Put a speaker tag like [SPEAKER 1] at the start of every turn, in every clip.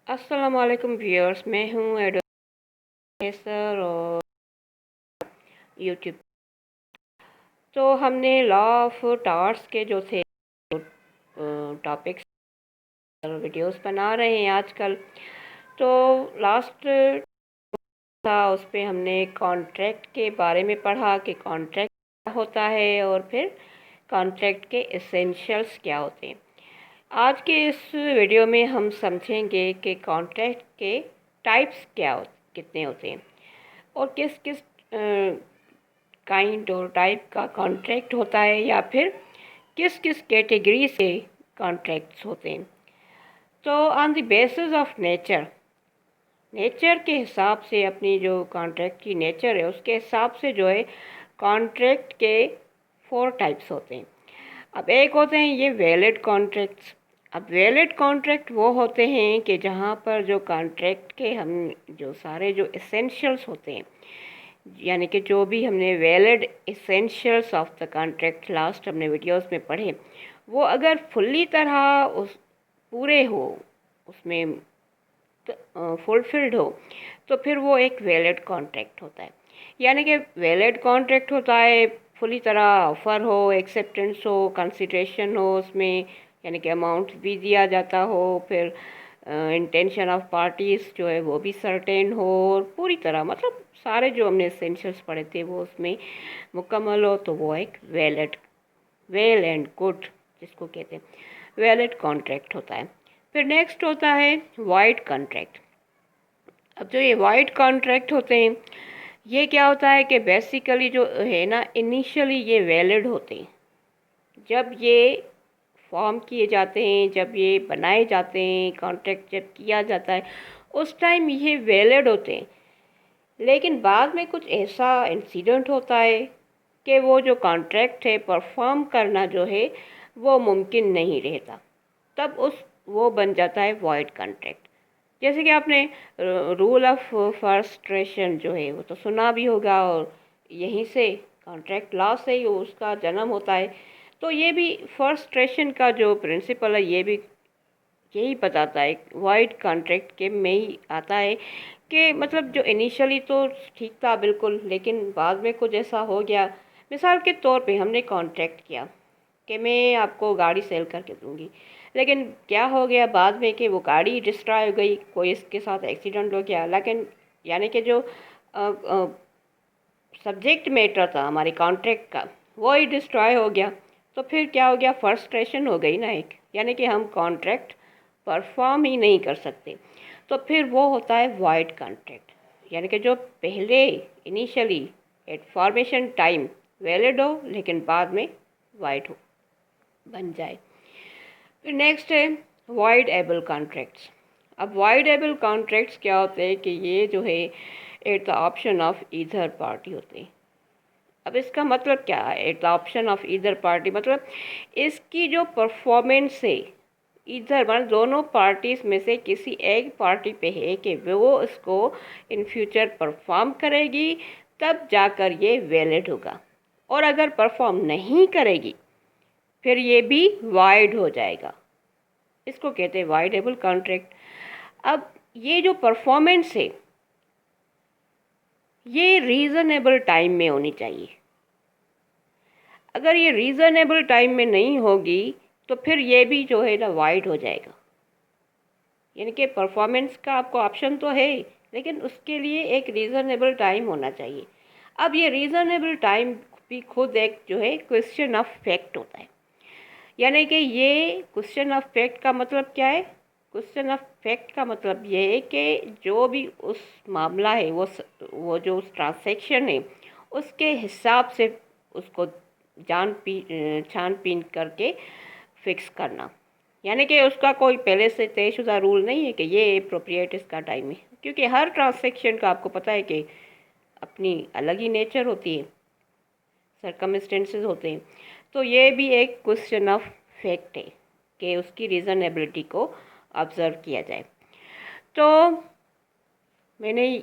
[SPEAKER 1] अस्सलाम वालेकुम व्यूअर्स, मैं हूँ एडोसर और यूट्यूब। तो हमने लॉ ऑफ टावर्स के जो थे टॉपिक्स वीडियोस बना रहे हैं आजकल। तो लास्ट था उस पे हमने कॉन्ट्रैक्ट के बारे में पढ़ा कि कॉन्ट्रैक्ट क्या होता है और फिर कॉन्ट्रैक्ट के एसेंशियल्स क्या होते हैं। आज के इस वीडियो में हम समझेंगे कि कॉन्ट्रैक्ट के टाइप्स कितने होते हैं और किस किस काइंड और टाइप का कॉन्ट्रैक्ट होता है या फिर किस किस कैटेगरी से कॉन्ट्रैक्ट्स होते हैं। तो on the basis of nature के हिसाब से अपनी जो कॉन्ट्रैक्ट की नेचर है उसके हिसाब से जो है कॉन्ट्रैक्ट के 4 टाइप्स होते हैं। अब एक होते हैं ये वैलिड कॉन्ट्रैक्ट्स। अब वैलिड कॉन्ट्रैक्ट वो होते हैं कि जहाँ पर जो कॉन्ट्रैक्ट के हम जो सारे जो एसेंशियल्स होते हैं, यानी कि जो भी हमने valid essentials of the contract last हमने वीडियोस में पढ़े, वो अगर फुल्ली तरह उस पूरे हो, उसमें फुलफिल्ड हो, तो फिर वो एक वैलिड कॉन्ट्रैक्ट होता है। यानी कि वैलिड कॉन्ट्रैक्ट होता है फुली तरह ऑफ़र हो, एक्सेप्टेंस हो, कंसिडरेशन हो उसमें, यानी कि अमाउंट भी दिया जाता हो, फिर इंटेंशन ऑफ पार्टीज़ जो है वो भी सर्टेन हो और पूरी तरह मतलब सारे जो हमने एसेंशियल्स पढ़े थे वो उसमें मुकम्मल हो, तो वो एक वेल एंड गुड जिसको कहते हैं वैलिड कॉन्ट्रैक्ट होता है। फिर नेक्स्ट होता है वाइड कॉन्ट्रैक्ट। अब जो ये वाइड कॉन्ट्रैक्ट होते हैं, ये क्या होता है कि बेसिकली जो है ना, इनिशियली ये वैलिड होते हैं। जब ये फॉर्म किए जाते हैं, जब ये बनाए जाते हैं, कॉन्ट्रैक्ट जब किया जाता है, उस टाइम ये वैलिड होते हैं। लेकिन बाद में कुछ ऐसा इंसिडेंट होता है कि वो जो कॉन्ट्रैक्ट है परफॉर्म करना जो है वो मुमकिन नहीं रहता, तब वो बन जाता है वॉइड कॉन्ट्रैक्ट। जैसे कि आपने रूल ऑफ फर्स्ट्रेशन जो है वो तो सुना भी होगा, और यहीं से कॉन्ट्रैक्ट लॉ से ही उसका जन्म होता है। तो ये भी फर्स्ट्रेशन का जो प्रिंसिपल है ये भी यही बताता है, वाइड कॉन्ट्रैक्ट के में ही आता है कि मतलब जो इनिशियली तो ठीक था बिल्कुल, लेकिन बाद में कुछ ऐसा हो गया। मिसाल के तौर पे हमने कॉन्ट्रैक्ट किया कि मैं आपको गाड़ी सेल करके दूंगी, लेकिन क्या हो गया बाद में कि वो गाड़ी डिस्ट्रॉय हो गई, कोई इसके साथ एक्सीडेंट हो गया, लेकिन यानी कि जो सब्जेक्ट मैटर था हमारे कॉन्ट्रैक्ट का वो ही डिस्ट्रॉय हो गया। तो फिर क्या हो गया, फ्रस्ट्रेशन हो गई ना एक, यानी कि हम कॉन्ट्रैक्ट परफॉर्म ही नहीं कर सकते। तो फिर वो होता है वाइड कॉन्ट्रैक्ट, यानी कि जो पहले initially at formation time valid हो लेकिन बाद में वाइड हो बन जाए। फिर नेक्स्ट है वाइड एबल कॉन्ट्रैक्ट्स। अब वाइड एबल कॉन्ट्रैक्ट्स क्या होते हैं कि ये जो है at the option of either party होते हैं। अब इसका मतलब क्या है at the option of either party, मतलब इसकी जो परफॉर्मेंस है इधर मतलब दोनों पार्टीज में से किसी एक पार्टी पे है कि वो इसको इन फ्यूचर परफॉर्म करेगी, तब जाकर ये वैलिड होगा। और अगर परफॉर्म नहीं करेगी फिर ये भी वाइड हो जाएगा। इसको कहते हैं वाइडेबल कॉन्ट्रैक्ट। अब ये जो परफॉर्मेंस है ये रीज़नेबल टाइम में होनी चाहिए। अगर ये रीज़नेबल टाइम में नहीं होगी तो फिर ये भी जो है ना वाइड हो जाएगा। यानी कि परफॉर्मेंस का आपको ऑप्शन तो है, लेकिन उसके लिए एक रीज़नेबल टाइम होना चाहिए। अब ये रीज़नेबल टाइम भी खुद एक जो है क्वेश्चन ऑफ फैक्ट होता है। यानी कि ये क्वेश्चन ऑफ फैक्ट का मतलब क्या है, क्वेश्चन ऑफ फैक्ट का मतलब ये है कि जो भी उस मामला है वो जो उस ट्रांसैक्शन है उसके हिसाब से उसको छानबीन करके फिक्स करना। यानी कि उसका कोई पहले से तयशुदा रूल नहीं है कि ये अप्रोप्रिएट इसका टाइम है, क्योंकि हर ट्रांसैक्शन का आपको पता है कि अपनी अलग ही नेचर होती है, सर्कमस्टेंसेस होते हैं। तो ये भी एक क्वेश्चन ऑफ फैक्ट है कि उसकी रीज़नेबिलिटी को ऑब्ज़र्व किया जाए। तो मैंने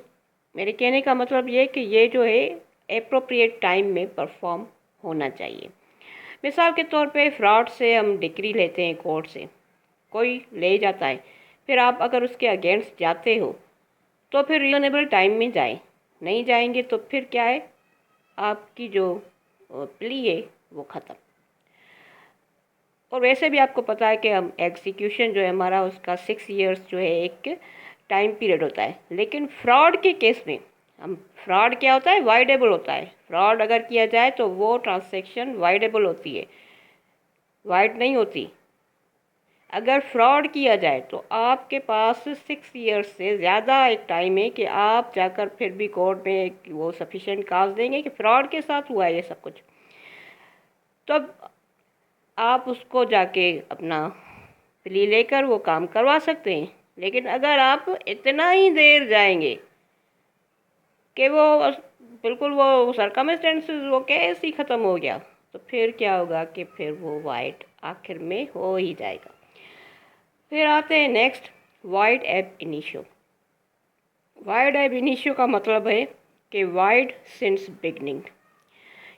[SPEAKER 1] मेरे कहने का मतलब ये कि ये जो है एप्रोप्रिएट टाइम में परफॉर्म होना चाहिए। मिसाल के तौर पे फ्रॉड से हम डिक्री लेते हैं कोर्ट से, कोई ले जाता है फिर आप अगर उसके अगेंस्ट जाते हो तो फिर रीजनेबल टाइम में जाएं, नहीं जाएंगे तो फिर क्या है, आपकी जो प्ली है वो ख़त्म। और वैसे भी आपको पता है कि हम एग्जीक्यूशन जो है हमारा उसका 6 इयर्स जो है एक टाइम पीरियड होता है। लेकिन फ्रॉड के केस में हम, फ्रॉड क्या होता है, वाइडेबल होता है। फ्रॉड अगर किया जाए तो वो ट्रांजैक्शन वाइडेबल होती है, वाइड नहीं होती। अगर फ्रॉड किया जाए तो आपके पास 6 इयर्स से ज़्यादा एक टाइम है कि आप जाकर फिर भी कोर्ट में वो सफिशिएंट काज देंगे कि फ्रॉड के साथ हुआ है ये सब कुछ, तो अब आप उसको जाके अपना प्ली लेकर वो काम करवा सकते हैं। लेकिन अगर आप इतना ही देर जाएंगे कि वो बिल्कुल वो सरकमस्टेंसेस वो केस ही ख़त्म हो गया, तो फिर क्या होगा कि फिर वो वाइड आखिर में हो ही जाएगा। फिर आते हैं नेक्स्ट, वाइड एब इनिशियो। वाइड एब इनिशियो का मतलब है कि वाइड सिंस बिगनिंग,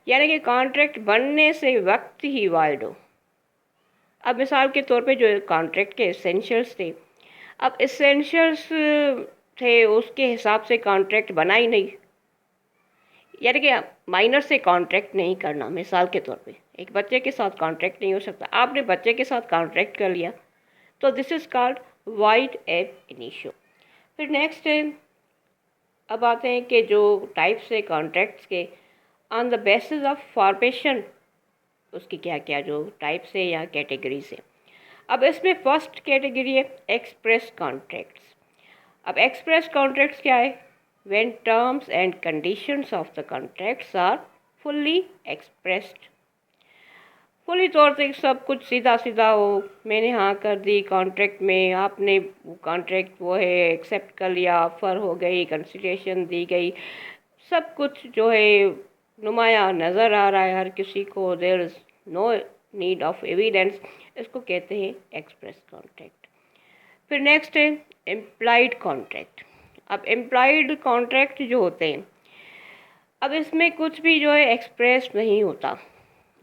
[SPEAKER 1] यानी कि कॉन्ट्रैक्ट बनने से वक्त ही वाइड हो। अब मिसाल के तौर पे जो कॉन्ट्रैक्ट के एसेंशियल्स थे, अब एसेंशियल्स थे उसके हिसाब से कॉन्ट्रैक्ट बना ही नहीं, यानी कि माइनर से कॉन्ट्रैक्ट नहीं करना। मिसाल के तौर पे एक बच्चे के साथ कॉन्ट्रैक्ट नहीं हो सकता, आपने बच्चे के साथ कॉन्ट्रैक्ट कर लिया, तो दिस इज़ कॉल्ड वाइड एब इनिशियो। फिर नेक्स्ट है, अब आते हैं कि जो टाइप्स है कॉन्ट्रैक्ट्स के, on the basis of formation, उसकी क्या क्या जो टाइप्स है या कैटेगरीज है। अब इसमें फर्स्ट कैटेगरी है एक्सप्रेस कॉन्ट्रैक्ट्स। अब एक्सप्रेस कॉन्ट्रैक्ट्स क्या है, when terms and conditions of the contracts are fully expressed. Fully तौर से सब कुछ सीधा सीधा हो, मैंने हाँ कर दी कॉन्ट्रैक्ट में, आपने कॉन्ट्रैक्ट वो है एक्सेप्ट कर लिया, ऑफ़र हो गई, कंसिडरेशन दी गई, सब कुछ जो है नुमाया नज़र आ रहा है हर किसी को, there is no need of evidence, इसको कहते हैं एक्सप्रेस कॉन्ट्रैक्ट। फिर नेक्स्ट है इम्प्लाइड कॉन्ट्रैक्ट। अब इम्प्लाइड कॉन्ट्रैक्ट जो होते हैं, अब इसमें कुछ भी जो है एक्सप्रेस नहीं होता,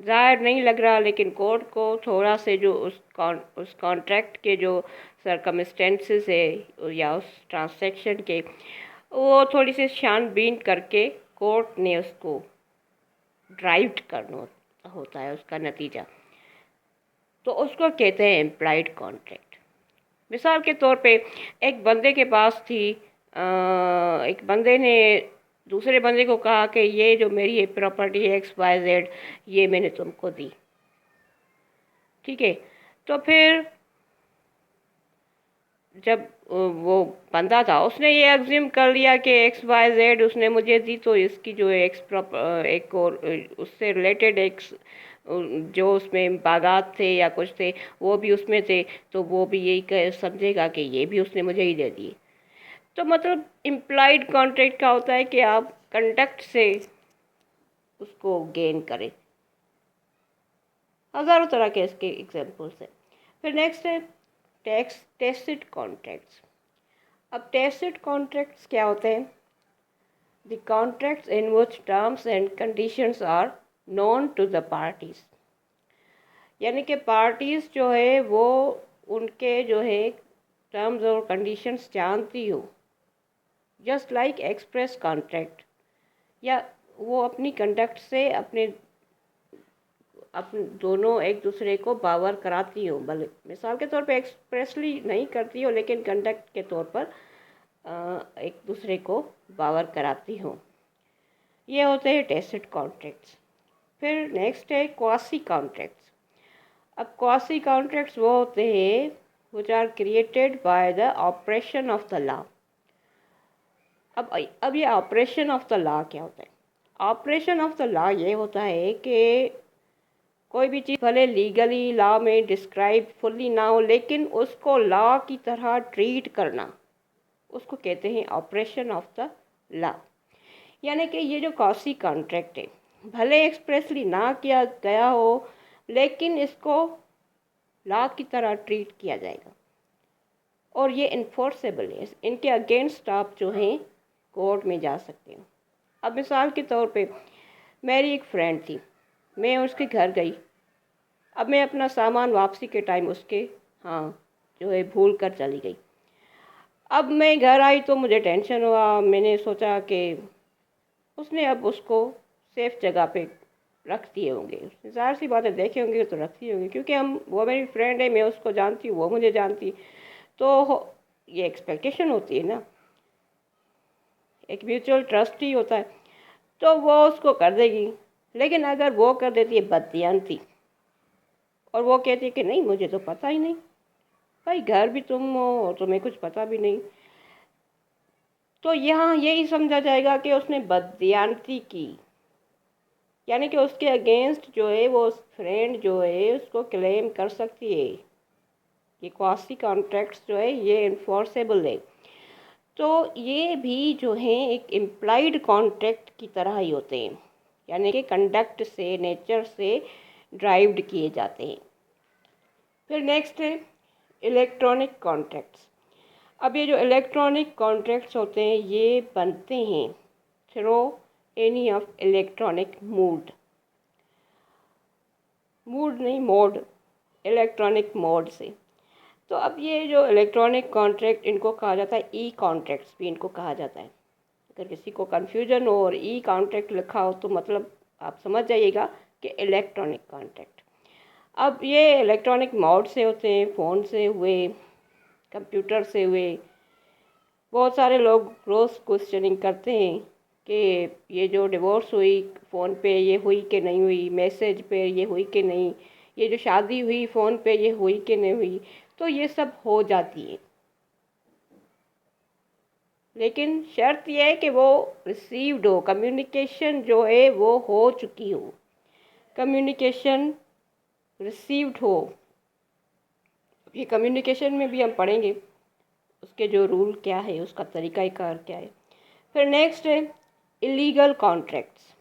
[SPEAKER 1] ज़ाहिर नहीं लग रहा, लेकिन कोर्ट को थोड़ा से जो उस कॉन्ट्रैक्ट के जो सरकमस्टेंसेस है या उस ट्रांसैक्शन के, वो थोड़ी सी छानबीन करके कोर्ट ने उसको ड्राइव करना होता है उसका नतीजा, तो उसको कहते हैं इम्प्लाइड कॉन्ट्रैक्ट। मिसाल के तौर पे एक बंदे के पास थी, एक बंदे ने दूसरे बंदे को कहा कि ये जो मेरी ये प्रॉपर्टी है XYZ, ये मैंने तुमको दी, ठीक है। तो फिर जब वो बंदा था उसने ये एग्ज्यूम कर लिया कि XYZ उसने मुझे दी, तो इसकी जो एक और उससे रिलेटेड एक जो उसमें बागात थे या कुछ थे वो भी उसमें थे, तो वो भी यही समझेगा कि ये भी उसने मुझे ही दे दिए। तो मतलब इम्प्लाइड कॉन्ट्रैक्ट का होता है कि आप कंडक्ट से उसको गेन करें। हज़ारों तरह के इसके एग्जांपल्स हैं। फिर नेक्स्ट है टेसिट कॉन्ट्रैक्ट्स। अब टेसिट कॉन्ट्रैक्ट्स क्या होते हैं, the contracts in which terms and conditions are known to the parties, यानी कि पार्टीज जो है वो उनके जो है टर्म्स और कंडीशंस जानती हो, जस्ट लाइक एक्सप्रेस कॉन्ट्रैक्ट, या वो अपनी कंडक्ट से अपने दोनों एक दूसरे को बावर कराती हो, भले मिसाल के तौर पे एक्सप्रेसली नहीं करती हो, लेकिन कंडक्ट के तौर पर एक दूसरे को बावर कराती हो। ये होते हैं टेसिट कॉन्ट्रैक्ट्स। फिर नेक्स्ट है क्वासी कॉन्ट्रैक्ट्स। अब क्वासी कॉन्ट्रैक्ट्स वो होते हैं which are created by the operation of the law. अब ये ऑपरेशन ऑफ द लॉ क्या होता है, ऑपरेशन ऑफ द लॉ ये होता है कि कोई भी चीज़ भले लीगली लॉ में डिस्क्राइब फुल्ली ना हो, लेकिन उसको लॉ की तरह ट्रीट करना, उसको कहते हैं ऑपरेशन ऑफ द लॉ। यानी कि ये जो क्वासी कॉन्ट्रैक्ट है, भले एक्सप्रेसली ना किया गया हो, लेकिन इसको लॉ की तरह ट्रीट किया जाएगा और ये इन्फोर्सेबल है, इनके अगेंस्ट आप जो हैं कोर्ट में जा सकते हो। अब मिसाल के तौर पे मेरी एक फ्रेंड थी, मैं उसके घर गई, अब मैं अपना सामान वापसी के टाइम उसके हाँ जो है भूल कर चली गई, अब मैं घर आई तो मुझे टेंशन हुआ, मैंने सोचा कि उसने अब उसको सेफ जगह पे रख दिए होंगे, ज़ाहिर सी बात है देखे होंगे तो रख दिए होंगे, क्योंकि हम वो मेरी फ्रेंड है, मैं उसको जानती हूँ, वो मुझे जानती, तो ये एक्सपेक्टेशन होती है ना, एक म्यूचुअल ट्रस्ट ही होता है, तो वो उसको कर देगी। लेकिन अगर वो कर देती है बददियानती और वो कहती है कि नहीं मुझे तो पता ही नहीं, भाई घर भी तुम हो और तुम्हें कुछ पता भी नहीं, तो यहाँ यही समझा जाएगा कि उसने बददियानती की, यानी कि उसके अगेंस्ट जो है वो फ्रेंड जो है उसको क्लेम कर सकती है। ये क्वासी कॉन्ट्रैक्ट्स जो है ये इन्फोर्सेबल है। तो ये भी जो है एक इम्प्लाइड कॉन्ट्रैक्ट की तरह ही होते हैं, यानी कि कंडक्ट से, नेचर से ड्राइव्ड किए जाते हैं। फिर नेक्स्ट है इलेक्ट्रॉनिक कॉन्ट्रैक्ट्स। अब ये जो इलेक्ट्रॉनिक कॉन्ट्रैक्ट्स होते हैं ये बनते हैं through any of electronic mood नहीं मोड, इलेक्ट्रॉनिक मोड से। तो अब ये जो इलेक्ट्रॉनिक कॉन्ट्रैक्ट इनको कहा जाता है ई कॉन्ट्रैक्ट्स भी इनको कहा जाता है। अगर किसी को कन्फ्यूजन हो और ई कॉन्ट्रैक्ट लिखा हो तो मतलब आप समझ जाइएगा कि इलेक्ट्रॉनिक कॉन्ट्रैक्ट। अब ये इलेक्ट्रॉनिक मोड से होते हैं, फ़ोन से हुए, कंप्यूटर से हुए। बहुत सारे लोग रोज़ क्वेश्चनिंग करते हैं कि ये जो डिवोर्स हुई फ़ोन पे ये हुई कि नहीं हुई, मैसेज पे ये हुई कि नहीं, ये जो शादी हुई फ़ोन पे ये हुई कि नहीं हुई। तो ये सब हो जाती है, लेकिन शर्त यह है कि वो रिसीव्ड हो, कम्युनिकेशन जो है वो हो चुकी हो, कम्युनिकेशन रिसीव्ड हो। ये कम्युनिकेशन में भी हम पढ़ेंगे उसके जो रूल क्या है, उसका तरीक़ाकार क्या है। फिर नेक्स्ट है इलीगल कॉन्ट्रैक्ट्स।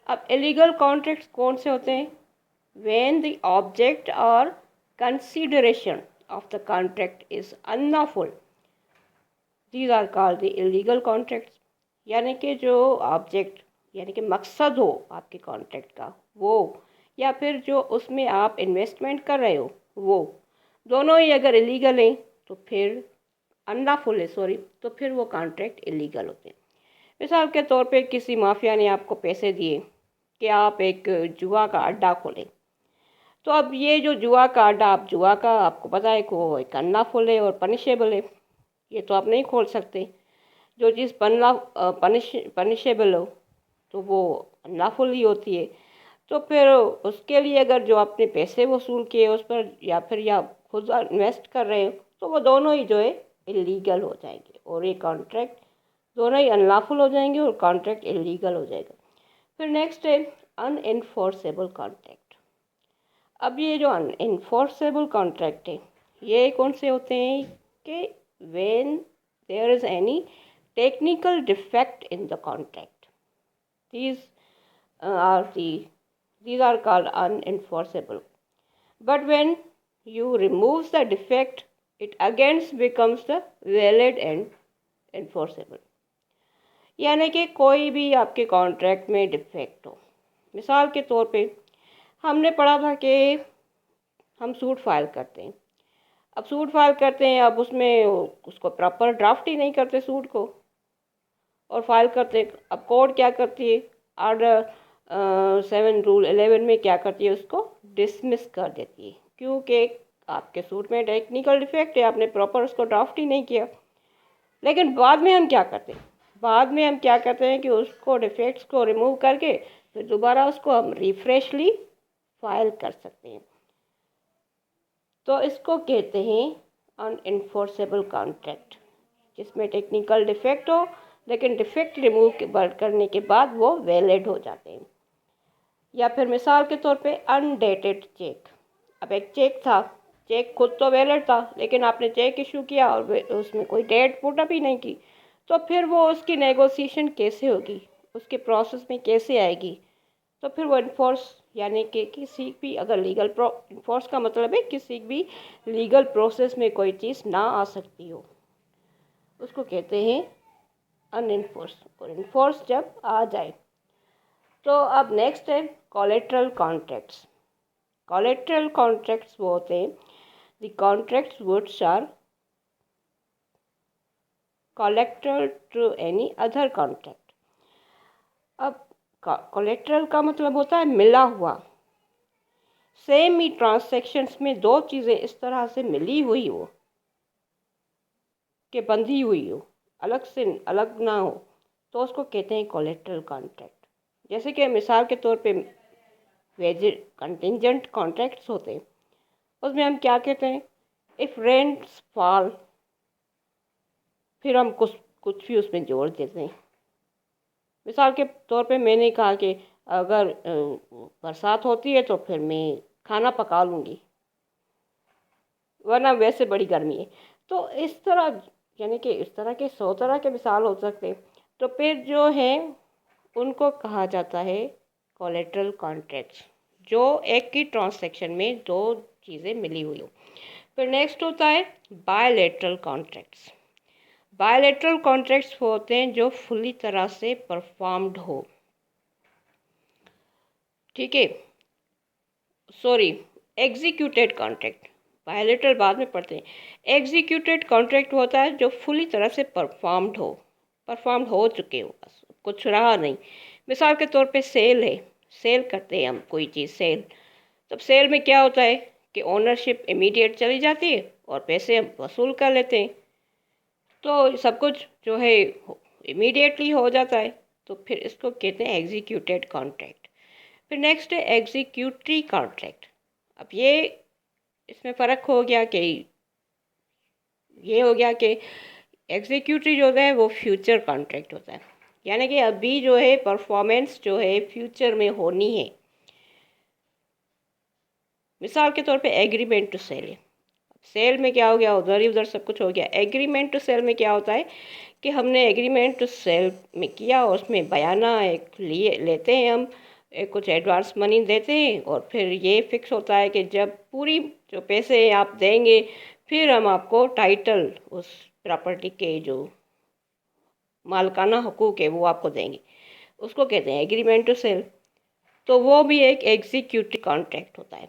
[SPEAKER 1] अब इलीगल कॉन्ट्रैक्ट्स कौन से होते हैं? व्हेन द ऑब्जेक्ट और consideration of the contract is unlawful, these are called the illegal contracts. यानी कि जो ऑब्जेक्ट यानी कि मकसद हो आपके कॉन्ट्रैक्ट का वो, या फिर जो उसमें आप इन्वेस्टमेंट कर रहे हो वो, दोनों ही अगर इलीगल हैं तो फिर अनलॉफुल है सॉरी, तो फिर वो कॉन्ट्रैक्ट इलीगल होते हैं। मिसाल के तौर पे किसी माफिया ने आपको पैसे दिए कि आप एक जुआ का अड्डा खोलें, तो अब ये जो जुआ का अड्डा, आप जुआ का आपको पता है कि वो एक अनलॉफुल है और पनिशेबल है, ये तो आप नहीं खोल सकते। जो चीज़ पनिशेबल हो तो वो अनलॉफुल ही होती है। तो फिर उसके लिए अगर जो आपने पैसे वसूल किए उस पर, या फिर या खुद इन्वेस्ट कर रहे हो, तो वो दोनों ही जो है इलीगल हो जाएंगे और ये कॉन्ट्रैक्ट दोनों ही अनलॉफुल हो जाएंगे और कॉन्ट्रैक्ट इलीगल हो जाएगा। फिर नेक्स्ट है अनइन्फोर्सेबल कॉन्ट्रैक्ट। अब ये जो अनइन्फोर्सेबल कॉन्ट्रैक्ट है ये कौन से होते हैं कि when there is any technical defect in the contract, these are these are called unenforceable. But when you remove the defect, it again becomes the valid and enforceable. यानी कि कोई भी आपके कॉन्ट्रैक्ट में डिफेक्ट हो, मिसाल के तौर पे हमने पढ़ा था कि हम सूट फाइल करते हैं। अब सूट फाइल करते हैं, अब उसमें उसको प्रॉपर ड्राफ्ट ही नहीं करते सूट को और फाइल करते। अब कोर्ट क्या करती है, ऑर्डर 7 रूल 11 में क्या करती है, उसको डिसमिस कर देती है, क्योंकि आपके सूट में टेक्निकल डिफेक्ट है, आपने प्रॉपर उसको ड्राफ्ट ही नहीं किया। लेकिन बाद में हम क्या करते हैं, बाद में हम क्या करते हैं कि उसको डिफेक्ट्स को रिमूव करके फिर दोबारा उसको हम रिफ्रेशली फाइल कर सकते हैं। तो इसको कहते हैं अनइन्फोर्सेबल कॉन्ट्रैक्ट, जिसमें टेक्निकल डिफेक्ट हो लेकिन डिफेक्ट रिमूव करने के बाद वो वैलिड हो जाते हैं। या फिर मिसाल के तौर पे अनडेटेड चेक। अब एक चेक था, चेक खुद तो वैलिड था, लेकिन आपने चेक इशू किया और उसमें कोई डेट पुट अप ही नहीं की, तो फिर वो उसकी नेगोशिएशन कैसे होगी, उसके प्रोसेस में कैसे आएगी। तो फिर वो इन्फोर्स यानी कि किसी भी अगर लीगल इन्फोर्स का मतलब है किसी भी लीगल प्रोसेस में कोई चीज़ ना आ सकती हो, उसको कहते हैं अनइन्फोर्स। और इन्फोर्स जब आ जाए तो अब नेक्स्ट है कोलेट्रल कॉन्ट्रैक्ट्स। कोलेट्रल कॉन्ट्रैक्ट्स वो होते हैं the contracts which are collateral to any other contract। अब collateral का मतलब होता है मिला हुआ। सेम ही ट्रांसैक्शंस में दो चीज़ें इस तरह से मिली हुई हो कि बंधी हुई हो, अलग से अलग ना हो, तो उसको कहते हैं कोलेट्रल कॉन्ट्रैक्ट। जैसे कि मिसाल के तौर पे वेज कंटिजेंट कॉन्ट्रैक्ट्स होते हैं, उसमें हम क्या कहते हैं, इफ़ रेंट्स फॉल, फिर हम कुछ कुछ भी उसमें जोड़ देते हैं। मिसाल के तौर पे मैंने कहा कि अगर बरसात होती है तो फिर मैं खाना पका लूँगी, वरना वैसे बड़ी गर्मी है। तो इस तरह यानी कि इस तरह के 100 तरह के मिसाल हो सकते हैं। तो फिर जो है उनको कहा जाता है कोलेट्रल कॉन्ट्रैक्ट्स, जो एक ही ट्रांजैक्शन में दो चीज़ें मिली हुई हो। फिर नेक्स्ट होता है बायलैटरल कॉन्ट्रैक्ट्स। बायलैटरल कॉन्ट्रैक्ट्स होते हैं जो फुली तरह से परफॉर्म्ड हो। ठीक है, सॉरी, एग्जीक्यूटेड कॉन्ट्रैक्ट, बायलैटरल बाद में पढ़ते हैं। एग्जीक्यूटेड कॉन्ट्रैक्ट होता है जो फुली तरह से परफॉर्म्ड हो चुके हो, बस कुछ रहा नहीं। मिसाल के तौर पे सेल है, सेल करते हैं हम कोई चीज़, सेल। तब सेल में क्या होता है कि ओनरशिप इमीडिएट चली जाती है और पैसे हम वसूल कर लेते हैं। तो सब कुछ जो है इमीडिएटली हो जाता है, तो फिर इसको कहते हैं एग्जीक्यूटेड कॉन्ट्रैक्ट। फिर नेक्स्ट है एग्जीक्यूटरी कॉन्ट्रैक्ट। अब ये इसमें फ़र्क हो गया कि ये हो गया कि एग्जीक्यूटरी जो है वो फ्यूचर कॉन्ट्रैक्ट होता है, यानी कि अभी जो है परफॉर्मेंस जो है फ्यूचर में होनी है। मिसाल के तौर पे एग्रीमेंट टू सेल है। सेल में क्या हो गया, उधर ही उधर सब कुछ हो गया। एग्रीमेंट टू सेल में क्या होता है कि हमने एग्रीमेंट टू सेल में किया, उसमें बयाना एक लिए लेते हैं हम, एक कुछ एडवांस मनी देते हैं, और फिर ये फिक्स होता है कि जब पूरी जो पैसे आप देंगे फिर हम आपको टाइटल उस प्रॉपर्टी के जो मालकाना हकूक़ है वो आपको देंगे, उसको कहते हैं एग्रीमेंट टू सेल। तो वो भी एक एग्जीक्यूटिव कॉन्ट्रैक्ट होता है।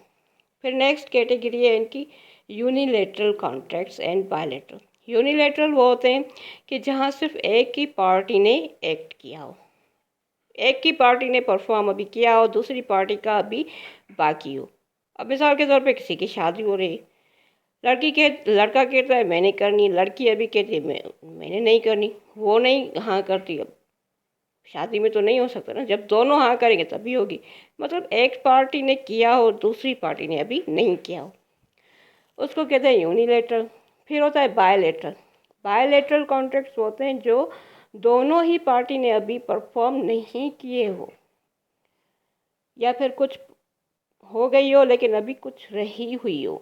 [SPEAKER 1] फिर नेक्स्ट कैटेगरी है इनकी unilateral contracts and bilateral. Unilateral वो होते हैं कि जहाँ सिर्फ एक ही पार्टी ने एक्ट किया हो, एक ही पार्टी ने परफॉर्म अभी किया हो, दूसरी पार्टी का अभी बाकी हो। अब मिसाल के तौर पे किसी की शादी हो रही, लड़का कहता है मैंने करनी, लड़की अभी कहती है मैंने नहीं करनी, वो नहीं हाँ करती। अब शादी में तो नहीं हो सकता ना, जब दोनों हाँ करेंगे तभी होगी। मतलब एक पार्टी ने किया हो, दूसरी पार्टी ने अभी नहीं किया हो, उसको कहते हैं यूनिलेटरल। फिर होता है बायलैटरल। बायलैटरल कॉन्ट्रैक्ट्स होते हैं जो दोनों ही पार्टी ने अभी परफॉर्म नहीं किए हो, या फिर कुछ हो गई हो लेकिन अभी कुछ रही हुई हो।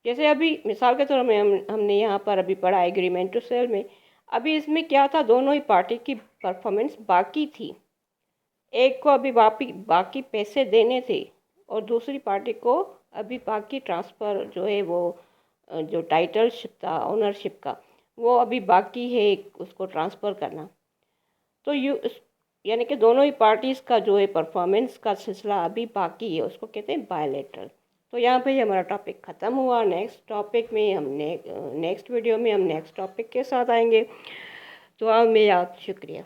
[SPEAKER 1] जैसे अभी मिसाल के तौर में हमने यहाँ पर अभी पढ़ा एग्रीमेंट टू सेल में, अभी इसमें क्या था, दोनों ही पार्टी की परफॉर्मेंस बाकी थी। एक को अभी बाकी पैसे देने थे और दूसरी पार्टी को अभी बाकी ट्रांसफ़र जो है वो जो टाइटलशिप था ओनरशिप का, वो अभी बाकी है उसको ट्रांसफ़र करना। तो यानी कि दोनों ही पार्टीज़ का जो है परफॉर्मेंस का सिलसिला अभी बाकी है, उसको कहते हैं बायलैटरल। तो यहाँ पे हमारा टॉपिक ख़त्म हुआ। नेक्स्ट टॉपिक में हम नेक्स्ट वीडियो में हम नेक्स्ट टॉपिक के साथ आएंगे। तो अब मैं याद, शुक्रिया।